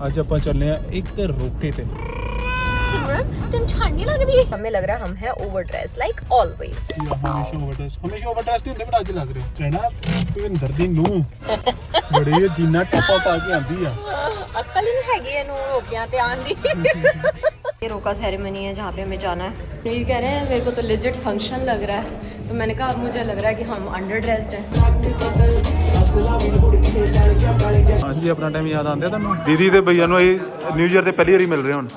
ਅੱਜ ਆਪਾਂ ਚੱਲੇ ਆ ਇੱਕ ਰੋਕੇ ਤੇ। सिमरन तुम ठंड नहीं लग रही है? हमें लग रहा है हम है ओवर ड्रेस लाइक ऑलवेज। हमेशा ओवर ड्रेस नहीं होते पर ਅੱਜ ਲੱਗ ਰਹੇ ਹੋ ਰਹਿਣਾ ਭਿੰਦਰ ਦੀ ਨੂੰ ਬੜੀ ਜੀਨਾ ਟੱਪਾ ਪਾ ਕੇ ਆਂਦੀ ਆ। अक्ल ही नहीं हैगी है नूर रोकियां ते आन दी। ये रोका सेरेमनी है जहाँ पे हमें जाना है। ये कह रहे हैं मेरे को तो लेजिट फंक्शन लग रहा है, तो मैंने कहा अब मुझे लग रहा है कि हम अंडर ड्रेस्ड हैं। ਹਾਂਜੀ ਆਪਣਾ ਟਾਈਮ ਯਾਦ ਆਉਂਦਾ ਤੁਹਾਨੂੰ ਦੀਦੀ ਤੇ ਭਈਆ ਨੂੰ ਇਹ ਨਿਊ ਈਅਰ ਤੇ ਪਹਿਲੀ ਵਾਰੀ ਮਿਲ ਰਹੇ ਹੁਣ।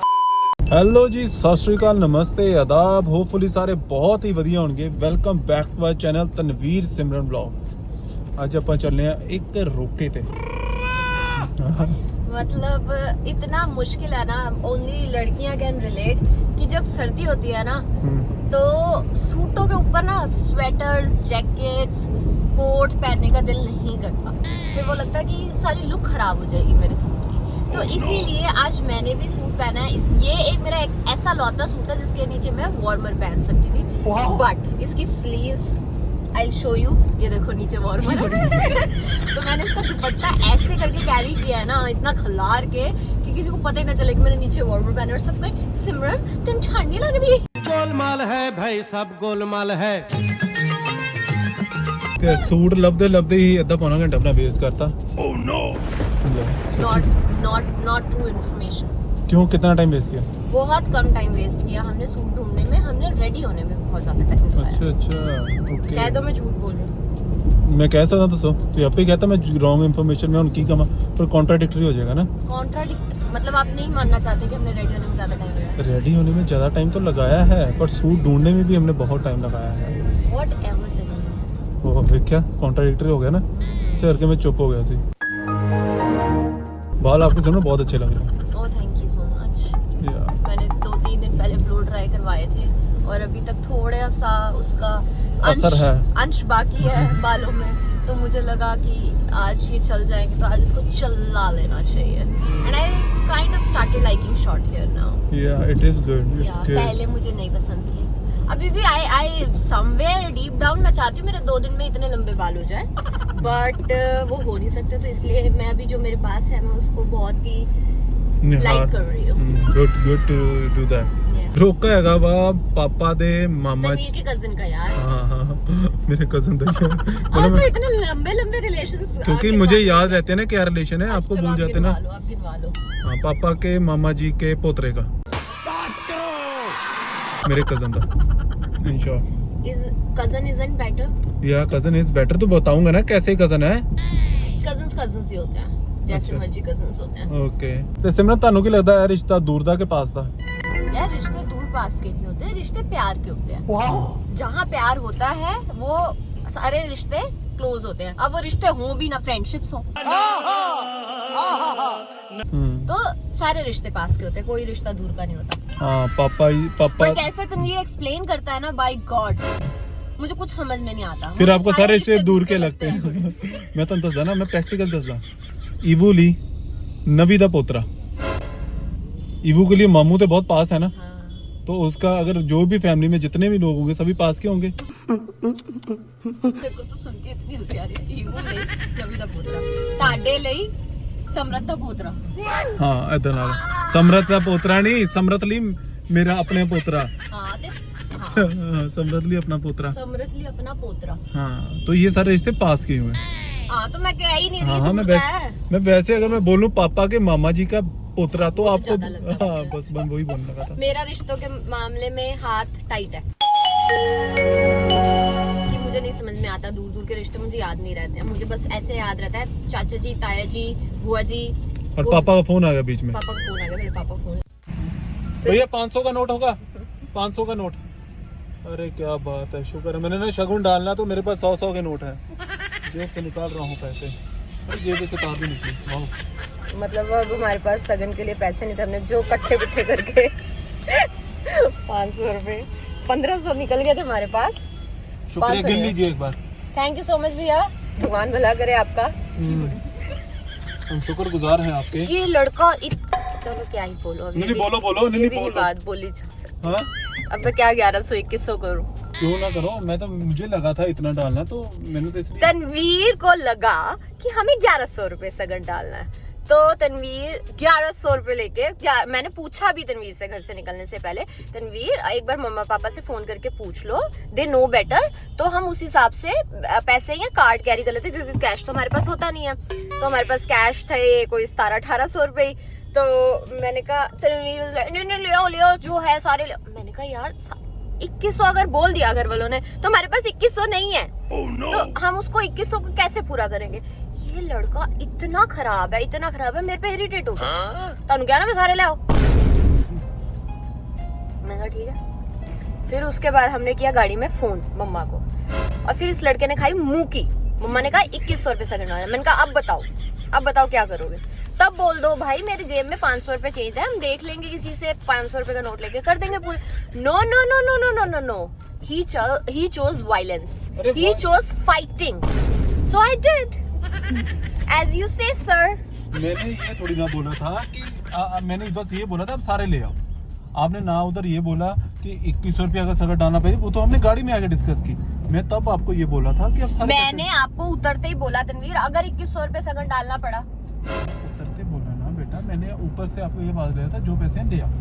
ਹੈਲੋ ਜੀ, ਸਤਿ ਸ਼੍ਰੀ ਅਕਾਲ, ਨਮਸਤੇ, ਆਦਾਬ। ਹੋਪਫੁਲੀ ਸਾਰੇ ਬਹੁਤ ਹੀ ਵਧੀਆ ਹੋਣਗੇ। Welcome back to our channel Tanveer Simran vlogs. ਅੱਜ ਆਪਾਂ ਚੱਲੇ ਆ ਇੱਕ ਰੋਕੇ ਤੇ। मतलब इतना मुश्किल है ना, ओनली लड़कियां कैन रिलेट कि जब सर्दी होती है ना तो सूटों के ऊपर ना स्वेटर्स, जैकेट्स, कोट पहनने का दिल नहीं करता। फिर वो लगता है कि सारी लुक खराब हो जाएगी मेरे सूट की। तो इसीलिए आज मैंने भी सूट पहना है। ये एक मेरा एक ऐसा लौता सूट था जिसके नीचे मैं वार्मर पहन सकती थी, बट इसकी स्लीव्स I'll show you, ये देखो नीचे वार्मर। तो मैंने इसका दुपट्टा ऐसे करके कैरी किया है ना, इतना खलार के कि किसी को पता ही ना चले कि मैंने नीचे वार्मर पहना। और सब कहे सिमरन तुम ठंड नहीं लग रही? गोलमाल है भाई, सब गोलमाल है। ਤੇ ਸੂਟ ਲੱਭਦੇ ਲੱਭਦੇ ਹੀ ਅੱਧਾ ਪੌਣਾ ਘੰਟਾ ਆਪਣਾ ਵੇਸਟ ਕਰਤਾ। ਓ ਨੋ। Not true information। क्यों, कितना टाइम वेस्ट किया? बहुत कम टाइम वेस्ट किया हमने सूट ढूंढने में, हमने रेडी होने में बहुत ज्यादा टाइम लगाया। अच्छा ओके। कह दो मैं झूठ बोल रही हूँ। मैं कह सकता दसो तो आप ही कहता मैं रॉन्ग इन्फॉर्मेशन में उनकी कमा पर कॉन्ट्राडिक्टरी हो जाएगा ना। कॉन्ट्राडिक्ट मतलब आप नहीं मानना चाहते कि हमने रेडी होने में ज्यादा टाइम लगाया? रेडी होने में ज़्यादा टाइम तो लगाया है, पर सूट ढूंढने में भी हमने बहुत टाइम लगाया है। Whatever the meaning। वो फिर क्या कॉन्ट्राडिक्टरी हो गया ना, इसे करके मैं चुप हो गया सी। बाल आपके सामने बहुत अच्छे लग रहे हैं। Oh thank you so much। मैंने 2-3 दिन पहले ब्लो ड्राई करवाए थे और अभी तक थोड़ा सा उसका असर है, अंश बाकी है बालों में। तो मुझे लगा कि आज ये चल जाएंगे तो आज इसको चला लेना चाहिए। And I kind of started liking short hair now. Yeah it is good, it's good. पहले मुझे नहीं पसंद थे, अभी भी आई समवेयर डीप डाउन मैं चाहती हूँ मेरे 2 दिन में इतने लंबे बाल हो जाए, बट वो हो नहीं सकते। तो इसलिए मैं अभी जो मेरे पास है मैं उसको बहुत ही ਲਾਈਕ ਕਰ ਰਹੀ ਹਾਂ। Good to do that. ਰੋਕਾ ਹੈਗਾ ਵਾ ਪਾਪਾ ਦੇ ਮਾਮਾ तनवीर के कजिन का यार। हाँ मेरे कजन दा और तो इतने लंबे रिलेशंस क्योंकि मुझे याद रहते हैं ना क्या रिलेशन है, आपको भूल जाते ना। आप गिनवा लो। हाँ पापा के मामा जी के पोतरे का मेरे कजन दा ensure. Is cousin isn't better? या कजन इज बेटर तो बताऊंगा ना कैसे कजन है। कजन्स ही होते हैं, जैसे मर्जी कजन्स होते हैं। ओके। ਤੇ ਸਿਮਰਨ ਤੁਹਾਨੂੰ ਕੀ ਲੱਗਦਾ ਹੈ ਰਿਸ਼ਤਾ ਦੂਰ ਦਾ ਕਿ ਪਾਸ ਦਾ? यार रिश्ते दूर पास के नहीं होते, रिश्ते प्यार के होते हैं। जहाँ प्यार होता है वो सारे रिश्ते क्लोज होते हैं। अब वो रिश्ते हों भी ना, फ्रेंडशिप्स हों, तो सारे रिश्ते पास के होते हैं, कोई रिश्ता दूर का नहीं होता। हाँ पापा पर जैसे तनवीर एक्सप्लेन करता है ना, बाय गॉड मुझे कुछ समझ में नहीं आता। फिर आपको सारे रिश्ते दूर के लगते हैं। मैं तो दसदा ना, मैं प्रैक्टिकल दसदा। ईवू ली नवी दा पोतरा, ईवू के लिए मामू तो बहुत पास है ना। हाँ। तो उसका अगर जो भी फैमिली में जितने भी लोग होंगे सभी पास के होंगे। मेरे को तो सुन के इतनी हंसी आ रही है। ईवू नहीं नवी दा पोतरा, ताडे ਲਈ ਸਮਰਤ ਦਾ ਪੋਤਰਾ। हाँ इधर नाल समरत दा पोतरा नहीं, समरत ली मेरा अपने पोतरा। हाँ ते हाँ, समरत ली अपना पोतरा। समरत ਲਈ अपना पोतरा। हाँ तो ये सारे रिश्ते पास के हुए। हाँ तो मैं कह ही नहीं रही। हाँ मैं वैसे अगर मैं बोलूं पापा के मामा जी का पोतरा तो आपको ज्यादा लगता हाँ बस मैं वही बोलने लगा था। मेरा रिश्तों के मामले में हाथ टाइट है कि मुझे नहीं समझ में आता। दूर के रिश्ते मुझे याद नहीं रहते हैं, मुझे बस ऐसे याद रहता है चाचा जी, ताया जी, बुआ जी। और पापा का फोन आ गया बीच में। पापा का फोन आ गया, मेरे पापा का फोन। भैया 500 का नोट होगा, 500 का नोट। अरे क्या बात है, शुक्र है मैंने ना शगुन डालना तो मेरे पास 100 के नोट है, जेब से निकाल रहा हूँ पैसे। जेब से तार भी निकली। वाह। मतलब अब हमारे पास सगन के लिए पैसे नहीं थे, हमने जो कट्ठे बिट्ठे करके 500 रुपए 1500 निकल गए थे हमारे पास। शुक्रिया, गिन लीजिए एक बार। थैंक यू सो मच भैया, भगवान भला करे आपका। हम शुक्रगुजार हैं आपके। ये लड़का चलो क्या ही बोलो अभी। नहीं बोलो नहीं बोलो। बात बोली। हाँ अब मैं क्या 1100-2100 करूं? क्यों ना करो, मैं तो मुझे लगा था इतना डालना तो मैंने तो इसलिए। तनवीर को लगा कि हमें 1100 रुपए सगन डालना है, तो तनवीर 1100 रुपए लेके, मैंने पूछा भी तनवीर से घर से निकलने से पहले, तनवीर एक बार मम्मा पापा से फोन करके पूछ लो, दे नो बेटर, तो हम उस हिसाब से पैसे या कार्ड कैरी कर लेते, क्योंकि कैश तो हमारे पास होता नहीं है। तो हमारे पास कैश थे कोई 1700-1800 रुपए। तो मैंने कहा, तनवीर नहीं ले आओ जो है सारे ले। मैंने कहा यार 2100 अगर बोल दिया घर वालों ने तो हमारे पास 2100 नहीं है। तो हम उसको 2100 को कैसे पूरा करेंगे। ये लड़का इतना खराब है, मेरे पे इरिटेट हो गया। तनु क्या ना मैं सारे ले आओ। मैं कहा ठीक है। फिर उसके बाद हमने किया गाड़ी में फोन मम्मा को, और फिर इस लड़के ने खाई मुंह की। मम्मा ने कहा 2100 रुपए सेकंड आया। मैंने कहा अब बताओ क्या करोगे। तब बोल दो भाई मेरी जेब में 500 रुपए चेंज है, हम देख लेंगे किसी से 500 रुपए का नोट लेके कर देंगे पूरे। No he chose violence, he chose fighting, so I did as you say sir। मैंने ये थोड़ी ना बोला था कि मैंने बस ये बोला था अब सारे ले आओ। आपने ना उधर ये बोला कि 2100 रुपया का सगट डालना पड़ेगा, वो तो हमने गाड़ी में आके डिस्कस की। मैं तब आपको ये बोला था कि अब सारे मैंने आपको उतरते ही बोला तनवीर अगर 2100 रुपए सगट डालना पड़ा। उतरते बोला ना बेटा, मैंने ऊपर से आपको ये बात दिया था जो पैसे हैं ले आओ।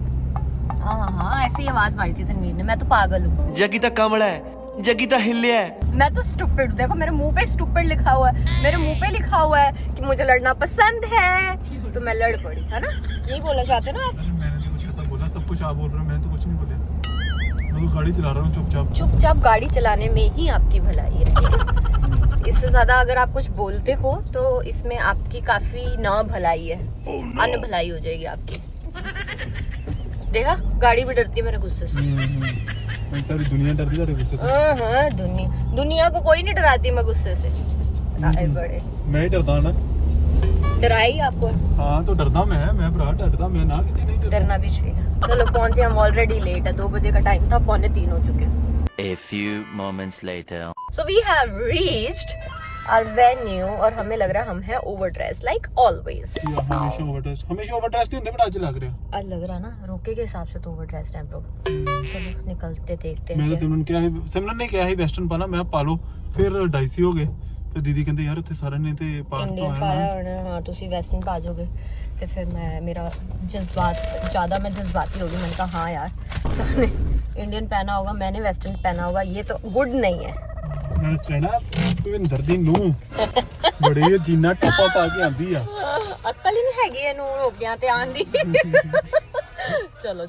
हाँ ऐसे ही आवाज मारी थी तनवीर ने। मैं तो पागल हूँ, जगी ता कमला है, जगी ता हिल्ले है। मैं तो स्टूपिड हूँ। देखो मेरे मुंह पे स्टूपिड लिखा हुआ है, मेरे मुंह पे लिखा हुआ है कि मुझे लड़ना पसंद है, तो मैं लड़ पड़ी, है ना। यही बोलना चाहते हो ना आप। मैंने तो कुछ ऐसा बोला, सब कुछ आप बोल रहे हो, मैंने तो कुछ नहीं बोला। मैं तो गाड़ी चला रहा हूँ चुपचाप गाड़ी चलाने में ही आपकी भलाई है, ठीक है। इससे ज्यादा अगर आप कुछ बोलते हो तो इसमें आपकी काफी ना भलाई है, अन भलाई हो जाएगी आपकी। देखा गाड़ी भी डरती है मेरे गुस्से से। सारी दुनिया डरती है गुस्से से। हाँ दुनिया को कोई नहीं डराती मैं गुस्से से। आए बड़े मैं ही डरता ना, डराई आपको। हाँ तो डरता मैं भरा डरता मैं ना, कितनी नहीं डरता। डरना भी चाहिए। चलो पहुंचे, हम ऑलरेडी लेट है, 2 बजे का टाइम था, 2:45 हो चुके हैं। A few moments later. So we have reached our venue और हमें लग रहा है हम हैं overdressed like always। हमेशा ओवरड्रेस नहीं होते, बट आज लग रहा। आज लग रहा ना रोके के हिसाब से तो overdressed हैं ब्रो। चलो निकलते देखते हैं। मैं सिमरन ने किया है वेस्टर्न पाना, मैं पालो फिर 250 हो गए। ਫਿਰ ਦੀਦੀ ਕਹਿੰਦੇ ਯਾਰ ਉੱਥੇ ਸਾਰਿਆਂ ਨੇ ਤੇ ਪਾਰਟ ਤੋਂ ਆਇਆ ਹਾਂ ਤੁਸੀਂ ਵੈਸਟਰਨ ਪਾ ਜਾਓਗੇ ਤੇ ਫਿਰ मेरा जज्बात ज़्यादा मैं जज्बाती हो गई। मैंने कहा हाँ यार सबने इंडियन पहना होगा, मैंने वेस्टर्न पहना होगा, ये तो गुड नहीं है। ਮੈਂ ਕਹਿਣਾ ਭਵਿੰਦਰ ਦੀ ਨੂੰ ਬੜੇ ਜੀਨਾ ਟੋਪਾ ਪਾ ਕੇ ਆਂਦੀ ਆ, ਅਕਲ ਹੀ ਨਹੀਂ ਹੈਗੀ ਇਹਨੂੰ ਰੋਕਿਆਂ ਤੇ ਆਣ ਦੀ। ਚਲੋ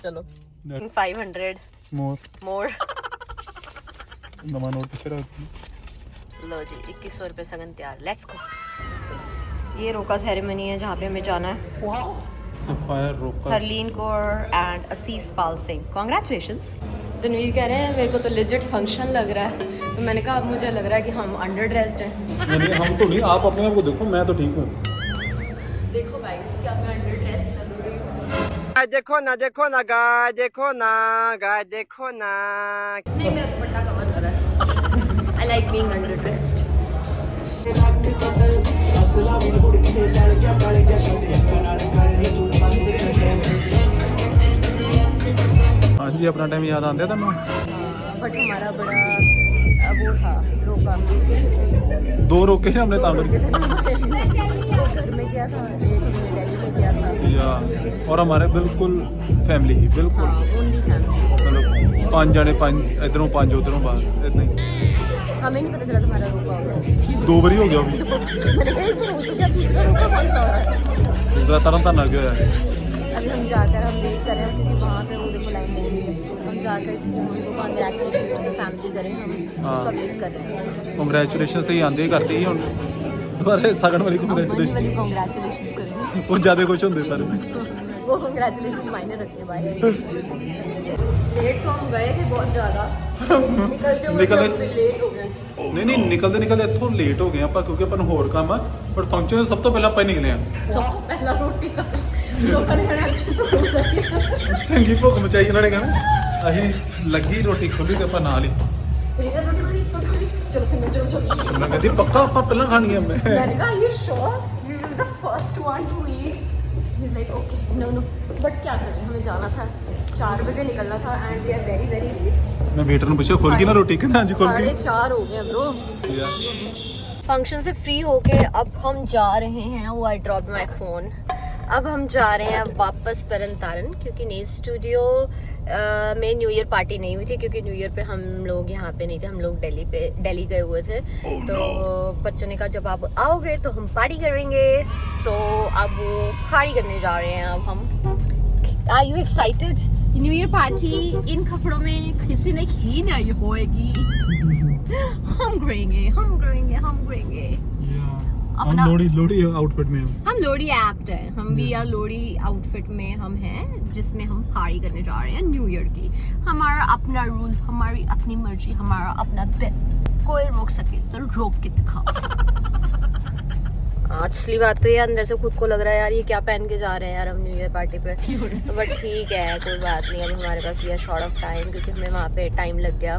500 ਮੋਰ ਨਵਾਂ ਨੋਟ ਪਿੱਛੇ ਰੱਖ। लो जी 2100 रुपए सगन तैयार, लेट्स गो। ये रोका सेरेमनी है जहाँ पे हमें जाना है। सफायर रोका हरलीन कौर एंड असीस पाल सिंह, कॉन्ग्रेचुलेशंस। तनवीर कह रहे हैं मेरे को तो लेजिट फंक्शन लग रहा है, तो मैंने कहा मुझे लग रहा है कि हम अंडर ड्रेस्ड हैं। नहीं हम तो नहीं, आप अपने आप को देखो, मैं तो ठीक हूँ। देखो गाइस क्या मैं अंडर ड्रेस्ड लग रही हूँ। देखो ना गाय देखो ना नहीं मेरा दुपट्टा कवर कर रहा है। I like being underdressed. हाँ जी अपना टाइम याद आंदा तुम? बट हमारा बड़ा वो था रोका, 2 रोके थे हमने तांबर एक घर में किया था, एक हमने दिल्ली में किया था। या और हमारे बिल्कुल फैमिली ही बिल्कुल ओनली फैमिली, मतलब 5 जाने, 5 इधरों 5 उधरों, बस इतना ही। हमें नहीं पता चला तुम्हारा रोका होगा। 2 बारी हो गया अभी। मैंने कहा एक बार हो तो क्या दूसरा रोका कौन सा हो रहा है। दूसरा तरन आ गया है। अभी हम जाकर हम वेट कर रहे हैं क्योंकि वहाँ पे वो देखो लाइन लगी है। हम जाकर उनको कॉन्ग्रेचुलेशंस टू द फैमिली करें, हम उसका वेट कर रहे हैं। कांग्रेचुलेशंस तो आंदे करती ही हुन दोबारा सगन वाली कांग्रेचुलेशंस करेंगे। कुछ ज्यादा कुछ होंगे सारे में, वो कांग्रेचुलेशंस मायने रखते हैं भाई। लेट तो हम गए थे बहुत ज़्यादा, निकलते हुए लेट हो गए। नहीं निकलते इत्थों लेट हो गए ਆਪਾਂ ਕਿਉਂਕਿ ਆਪਾਂ ਨੂੰ ਹੋਰ ਕੰਮ ਆ, ਪਰ ਫੰਕਸ਼ਨ ਤੋਂ ਸਭ ਤੋਂ ਪਹਿਲਾਂ ਆਪਾਂ ਹੀ ਨਿਕਲੇ ਆ। ਸਭ ਤੋਂ ਪਹਿਲਾਂ ਰੋਟੀ ਲੋਕਾਂ ਨੇ ਖਾਣਾ ਚਾਹੀਦਾ, ਚੰਗੀ ਭੁੱਖ ਮਚਾਈ ਉਹਨਾਂ ਨੇ ਕਹਿਣਾ। ਅਸੀਂ ਲੱਗੀ ਰੋਟੀ ਖੁੱਲੀ ਤੇ ਆਪਾਂ ਨਾਲ ਹੀ ਚਲੋ ਚਲੋ ਮੈਂ ਕਹਿੰਦੀ ਪੱਕਾ ਆਪਾਂ ਪਹਿਲਾਂ ਖਾਣੀ ਆ। मैंने कहा you sure we will be the first one to eat? He's like okay no but क्या करें, हमें जाना था, 4 बजे निकलना था and we are very late। मैं वेटर ਨੂੰ ਪੁੱਛਿਆ ਖੁੱਲ ਗਈ ਨਾ ਰੋਟੀ, ਕਹਿੰਦਾ ਹਾਂਜੀ ਖੁੱਲ ਗਈ। 4:30 हो गए ब्रो। फंक्शन से फ्री होके अब हम जा रहे हैं, वो आई ड्रॉप माई फ़ोन। अब हम जा रहे हैं वापस तरन तारन, क्योंकि नेल स्टूडियो में न्यू ईयर पार्टी नहीं हुई थी, क्योंकि न्यू ईयर पे हम लोग यहाँ पे नहीं थे, हम लोग दिल्ली गए हुए थे। तो बच्चों ने कहा जब आप आओगे तो हम पार्टी करेंगे। सो अब वो पार्टी करने जा रहे हैं अब हम। Are you excited? New year party इन कपड़ों में किसी ने की नहीं होएगी। हम करेंगे हम लोड़ी आउटफिट में हम लोड़ी एप्ट है, हम भी यार लोड़ी आउटफिट में हम हैं, जिसमें हम पार्टी करने जा रहे हैं न्यू ईयर की। हमारा अपना रूल, हमारी अपनी मर्जी, हमारा अपना दिल, कोई रोक सके तो रोक के दिखाओ। असली बात तो ये अंदर से खुद को लग रहा है यार ये क्या पहन के जा रहे हैं यार हम न्यू ईयर पार्टी पे। बट ठीक है, कोई बात नहीं। अब हमारे पास ये शॉर्ट ऑफ टाइम, क्योंकि हमें वहाँ पे टाइम लग गया।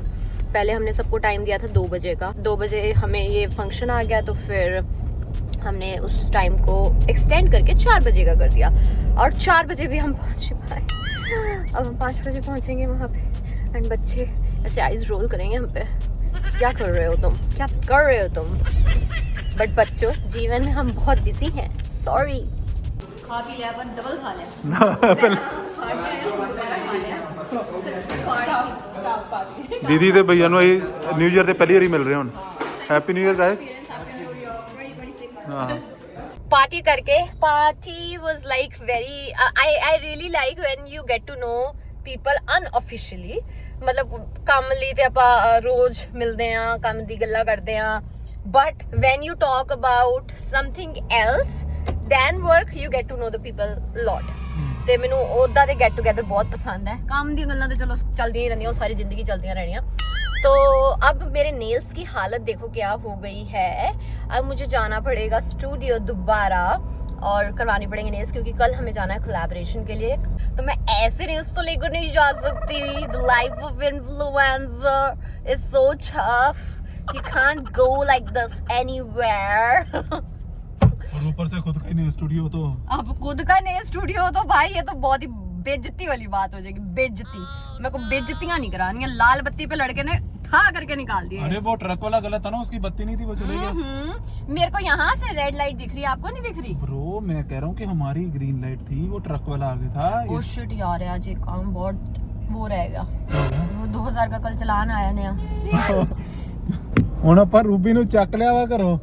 पहले हमने सबको टाइम दिया था 2 बजे का, 2 बजे हमें ये फंक्शन आ गया, तो फिर हमने उस टाइम को एक्सटेंड करके 4 बजे का कर दिया, और 4 बजे भी हम पहुँच पाए। अब हम 5 बजे पहुँचेंगे वहाँ पे, एंड बच्चे ऐसे आइज रोल करेंगे हम पे, क्या कर रहे हो तुम, क्या कर रहे हो तुम। बट बच्चों, जीवन में हम बहुत बिजी हैं, सॉरी। खा पी लिया, अपन डबल खा लिया। दीदी ਤੇ ਭਈਆ ਨੂੰ ਇਹ ਨਿਊ ਈਅਰ ਤੇ ਪਹਿਲੀ ਵਾਰੀ ਮਿਲ ਰਹੇ ਹੁਣ। Happy new year guys. Party करके, party was like very, I really like when you get to know people unofficially. मतलब ਕੰਮ ਲਈ ਤੇ ਆਪਾਂ ਰੋਜ਼ ਮਿਲਦੇ ਆ, ਕੰਮ ਦੀ ਗੱਲਾਂ ਕਰਦੇ ਆ, but when you talk about something else than work you get to know the people lot। ਤੇ ਮੈਨੂੰ ਉਹਦਾ ਦੇ ਗੈਟ ਟੂਗੇਦਰ ਬਹੁਤ ਪਸੰਦ ਹੈ। ਕੰਮ ਦੀਆਂ ਗੱਲਾਂ ਤੇ ਚਲੋ ਚੱਲਦੀਆਂ ਹੀ ਰਹਿੰਦੀਆਂ, ਉਹ ਸਾਰੀ ਜ਼ਿੰਦਗੀ ਚੱਲਦੀਆਂ ਰਹਿਣੀਆਂ। तो अब मेरे नेल्स की हालत देखो क्या हो गई है। अब मुझे जाना पड़ेगा स्टूडियो दोबारा और करवाने पड़ेंगे नेल्स, क्योंकि कल हमें जाना है कोलैबोरेशन के लिए। तो मैं ऐसे नेल्स तो लेकर नहीं जा सकती। The life of influencer is so tough, you can't go like this anywhere. और ऊपर से खुद का ही नहीं स्टूडियो, तो अब खुद का नेल स्टूडियो तो भाई ये तो बहुत ही बेइज्जती वाली बात हो जाएगी। बेइज्जती, मेरे को बेइज्जतियां नहीं करानी है। लाल बत्ती पे लड़के ने ठा करके निकाल दिया। अरे वो ट्रक वाला गलत था ना, उसकी बत्ती नहीं थी, वो चले गया। मेरे को यहाँ से रेड लाइट दिख रही है, आपको नहीं दिख रही? ब्रो मैं कह रहा हूँ कि हमारी ग्रीन लाइट थी, वो ट्रक वाला आगे था। ओ शिट यार, आज ये काम बहुत वो रहेगा। वो 2000 का कल चलान आया नया। ਹੁਣ ਆਪਾਂ ਰੂਬੀ ਨੂੰ ਚੱਕ ਲਿਆ ਵਾ ਘਰੋਂ।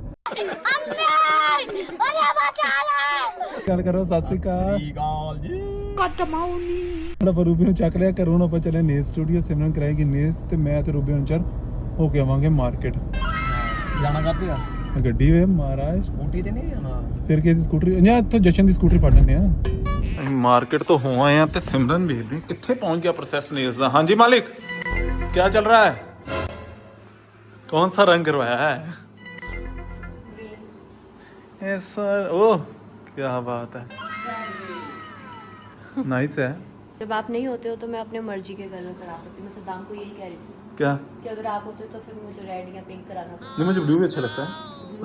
ਗੱਲ ਕਰੋ, ਸਤਿ ਸ਼੍ਰੀ ਅਕਾਲ ਜੀ। ਹੁਣ ਆਪਾਂ ਰੂਬੀ ਨੂੰ ਚੱਕ ਲਿਆ ਘਰੋਂ, ਹੁਣ ਆਪਾਂ ਚੱਲੇ ਨੇਲ ਸਟੂਡੀਓ। ਸਿਮਰਨ ਕਰਾਏਗੀ ਨੇਲਸ ਤੇ ਮੈਂ ਤੇ ਰੂਬੀ ਹੁਣ ਚੱਲ ਹੋ ਕੇ ਆਵਾਂਗੇ ਮਾਰਕੀਟ। ਜਾਣਾ ਕਾਹਤੇ ਆ? ਗੱਡੀ ਵੇ ਮਹਾਰਾਜ, ਸਕੂਟੀ ਤੇ ਨਹੀਂ ਜਾਣਾ। ਫਿਰ ਕਿਹਦੀ ਸਕੂਟਰੀ? ਜਾਂ ਇੱਥੋਂ ਜਸ਼ਨ ਦੀ ਸਕੂਟਰੀ ਫੜ ਲੈਂਦੇ ਆ। ਅਸੀਂ ਮਾਰਕੀਟ ਤੋਂ ਹੋ ਆਏ ਆ ਤੇ ਸਿਮਰਨ ਵੇਖਦੇ ਕਿੱਥੇ ਪਹੁੰਚ ਗਿਆ ਪ੍ਰੋਸੈਸ ਨੇਲਸ ਦਾ। ਹਾਂਜੀ ਮਾਲਿਕ, क्या चल रहा है? कौन सा रंग करवाया है? सर ओह क्या बात है, नाइस है। जब आप नहीं होते हो तो मैं अपने मर्जी के कलर करा सकती हूँ। मैं सद्दाम को यही कह रही थी क्या कि अगर आप होते तो फिर मुझे रेड या पिंक कराना था। नहीं, मुझे ब्लू भी अच्छा लगता है।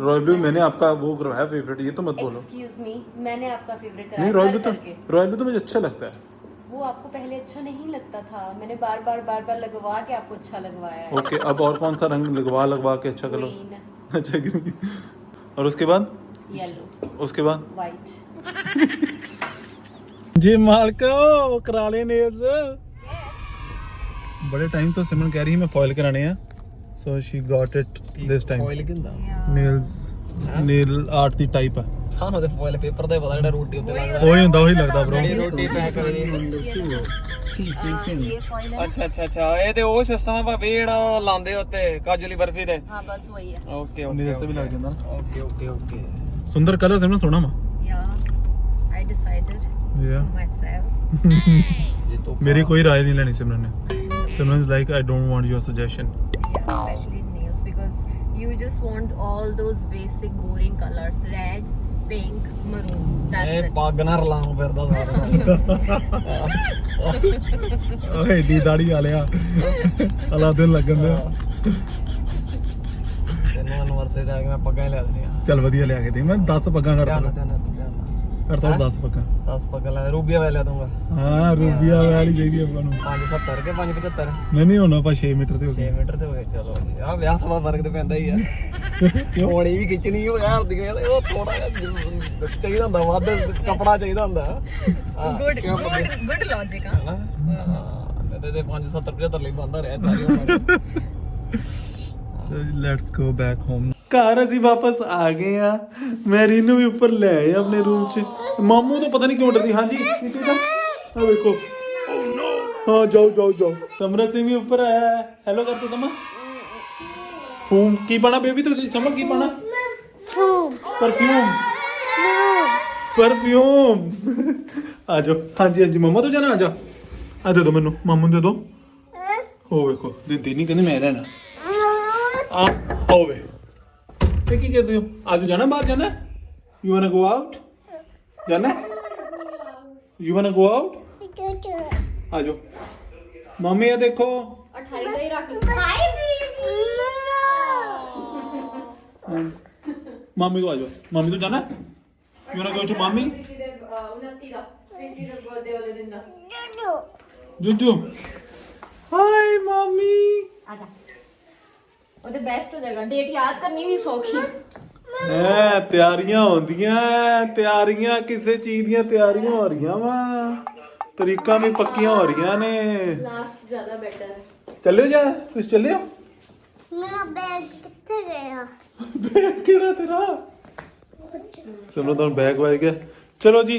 रॉयल ब्लू मैंने आपका वो करवाया फेवरेट, ये तो मत बोलो। एक्सक्यूज मी, मैंने आपका फेवरेट नहीं, कराया। रॉयल ब्लू तो मुझे अच्छा लगता है। वो आपको पहले अच्छा नहीं लगता था, मैंने बार बार लगवा के आपको अच्छा लगवाया है। ओके, अब और कौन सा रंग लगवा के अच्छा करो? ग्रीन। अच्छा ग्रीन। और उसके बाद येलो, उसके बाद वाइट। जी मालको करा ले नेल्स। बड़े टाइम तो सिमरन कह रही है मैं फॉइल कराने हैं, so she got it this time. Foil ਕਿੰਦਾ? नेल्स नेल आर्ट ਦੀ ਟਾਈਪ ਹੈ। ਸਾਨੂੰ ਤੇ ਫੋਇਲ ਪੇਪਰ ਦਾ ਹੀ ਪਤਾ, ਜਿਹੜਾ ਰੋਟੀ ਉੱਤੇ ਲੱਗਦਾ। ਉਹੀ ਹੁੰਦਾ, ਉਹੀ ਲੱਗਦਾ ਬ్రో। ਰੋਟੀ ਪੈਕ ਕਰੀ। ये फॉइल है। ਅੱਛਾ ਇਹ ਤੇ ਉਹ ਸਿਸਟਮ ਹੈ ਭਾਵੇਂ ਜਿਹੜਾ ਲਾਉਂਦੇ ਉੱਤੇ ਕਾਜੂ ਦੀ ਬਰਫੀ ਤੇ। हाँ बस वही है। ਓਕੇ नेल्स ਤੇ ਵੀ ਲੱਗ ਜਾਂਦਾ ਨਾ। ਓਕੇ ਸੁੰਦਰ ਕਲਰ ਸਿਮਰਨ ਸੋਹਣਾ ਵਾ। Yeah, I decided ਯਾ myself। ਮੇਰੀ ਕੋਈ ਰਾਏ ਨਹੀਂ ਲੈਣੀ ਸਿਮਰਨ ਨੇ। Simran is like I don't want your suggestion। Yeah, especially nails, because you just want all those basic boring colors, red, pink, maroon, that's ਇਹ it। ਪੱਗ ਨਾਲ ਰਲਾਉਂ ਫਿਰਦਾ ਸਾਰਾ। ਓਏ ਏਡੀ ਦਾੜੀ ਆ ਲਿਆ, ਅਲਾਦੀਨ ਲੱਗਣ ਦੇ। ਤੈਨੂੰ ਅਨਵਰਸੇ ਤੇ ਆ ਕੇ ਮੈਂ ਪੱਗਾਂ ਹੀ ਲਿਆ ਦੇਣੀਆਂ। ਚੱਲ ਵਧੀਆ ਲਿਆ ਕੇ ਦੇ, ਮੈਂ 10 ਪੱਗਾਂ ਕੱਢ ਧਿਆਨ ਦੂੰ। ਨਾਲ। ਫਿਰ ਤਾਂ 10 ਪੱਕਾ 10 ਪੱਕਾ ਲੈ ਰੂਬੀਆ ਵੇ ਲੈ ਦੂੰਗਾ ਹਾਂ ਰੂਬੀਆ ਵਾਲੀ ਚਾਹੀਦੀ ਆਪਾਂ ਨੂੰ 570 ਕੇ 575 ਨਹੀਂ ਹੁਣ ਆਪਾਂ 6 ਮੀਟਰ ਤੇ ਹੋ 6 ਮੀਟਰ ਤੇ ਹੋ ਗਏ ਚਲੋ ਆ ਵਿਆਹ ਸਵਾ ਫਰਕ ਤੇ ਪੈਂਦਾ ਹੀ ਆ ਹੋਣੀ ਵੀ ਖਿੱਚਣੀ ਉਹ ਯਾਰ ਦੀ ਉਹ ਥੋੜਾ ਜਿਹਾ ਚਾਹੀਦਾ ਹੁੰਦਾ ਵੱਧ ਕਪੜਾ ਚਾਹੀਦਾ ਹੁੰਦਾ ਗੁੱਡ ਲੌਜੀਕ ਆ ਤੇ 570 75 ਲਈ ਬੰਦਾ ਰਿਹਾ ਸਾਰੀ ਉਮਰ ਲੈਟਸ ਗੋ ਬੈਕ ਹੋਮ ਘਰ ਅਸੀਂ ਵਾਪਸ ਆ ਗਏ ਆ ਮੈਂ ਰੀਨੂ ਵੀ ਉੱਪਰ ਲੈ ਆਏ ਆਪਣੇ ਰੂਮ 'ਚ ਮਾਮੂ ਤਾਂ ਪਤਾ ਨਹੀਂ ਕਿਉਂ ਡਰਦੀ ਹਾਂਜੀ ਕੀ ਚਾਹੀਦਾ ਆ ਵੇਖੋ ਹਾਂ ਜਾਓ ਸਮਰਤ ਸਿੰਘ ਵੀ ਉੱਪਰ ਆਇਆ ਹੈ ਹੈਲੋ ਕਰ ਤੋ ਸਮਾ ਫੂਮ ਕੀ ਪਾਣਾ ਬੇਬੀ ਤੁਸੀਂ ਸਮਾ ਕੀ ਪਾਣਾ ਪਰਫਿਊਮ ਆ ਜਾਓ ਹਾਂਜੀ ਮਮਾ ਤੋਂ ਜਾਣਾ ਆ ਦੇ ਦੋ ਮੈਨੂੰ ਮਾਮੂ ਨੂੰ ਦੇ ਦੋ ਹੋ ਵੇਖੋ ਦਿੰਦੀ ਨਹੀਂ ਕਹਿੰਦੀ ਮੈਂ ਰਹਿਣਾ ਆ ਹੋਵੇ ਤੇ ਕੀ ਕਰਦੇ ਹੋ ਅੱਜ ਜਾਣਾ ਬਾਹਰ ਜਾਣਾ you want to go out ਜਾਣਾ you want to go out ਆ ਜਾਓ ਮੰਮੀ ਆ ਦੇਖੋ 28 ਦਾ ਹੀ ਰੱਖ ਲਓ ਹਾਈ ਮਾਮੀ ਤੋਂ ਆ ਜਾਓ ਮਾਮੀ ਤੋਂ ਜਾਣਾ you want to go to ਮਾਮੀ 29 ਦਾ ਪ੍ਰੀਤੀ ਦਾ ਬਰਥਡੇ ਵਾਲੇ ਦਿਨ ਦਾ ਜੁਜੂ ਹਾਈ ਮਾਮੀ ਆ ਜਾ ਉਹਦੇ ਬੈਸਟ ਹੋ ਜਾਏਗਾ ਡੇਟ ਯਾਦ ਕਰਨੀ ਵੀ ਸੌਖੀ ਐ ਤਿਆਰੀਆਂ ਹੁੰਦੀਆਂ ਤਿਆਰੀਆਂ ਕਿਸੇ ਚੀਜ਼ ਦੀਆਂ ਤਿਆਰੀਆਂ ਹੋ ਰਹੀਆਂ ਵਾ ਤਰੀਕਾਂ ਵੀ ਪੱਕੀਆਂ ਹੋ ਰਹੀਆਂ ਨੇ ਲਾਸਟ ਜ਼ਿਆਦਾ ਬੈਟਰ ਹੈ ਚੱਲਿਓ ਜਾ ਤੁਸੀਂ ਚੱਲਿਓ ਮੇਰਾ ਬੈਗ ਕਿੱਥੇ ਗਿਆ ਬੈਗ ਕਿਹੜਾ ਤੇਰਾ ਸਿਮਰਨ ਦਾ ਬੈਗ ਵਾਇ ਗਿਆ ਚਲੋ ਜੀ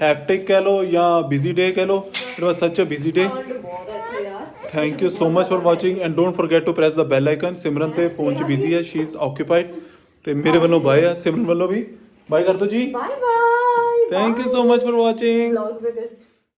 ਹੈਕਟਿਕ ਕਹਿ ਲੋ ਜਾਂ ਬਿਜ਼ੀ ਡੇ ਕਹਿ ਲੋ it was such a busy day thank you so much for watching and don't forget to press the bell icon Simran ਤੇ ਫੋਨ 'ਚ ਬਿਜ਼ੀ ਹੈ ਸ਼ੀ ਇਜ਼ ਆਕੂਪਾਈਡ ਤੇ ਮੇਰੇ ਵੱਲੋਂ ਬਾਏ ਆ ਸਿਮਰਨ ਵੱਲੋਂ ਵੀ ਬਾਏ ਕਰ ਦੋ ਜੀ bye bye thank you so much for watching vlog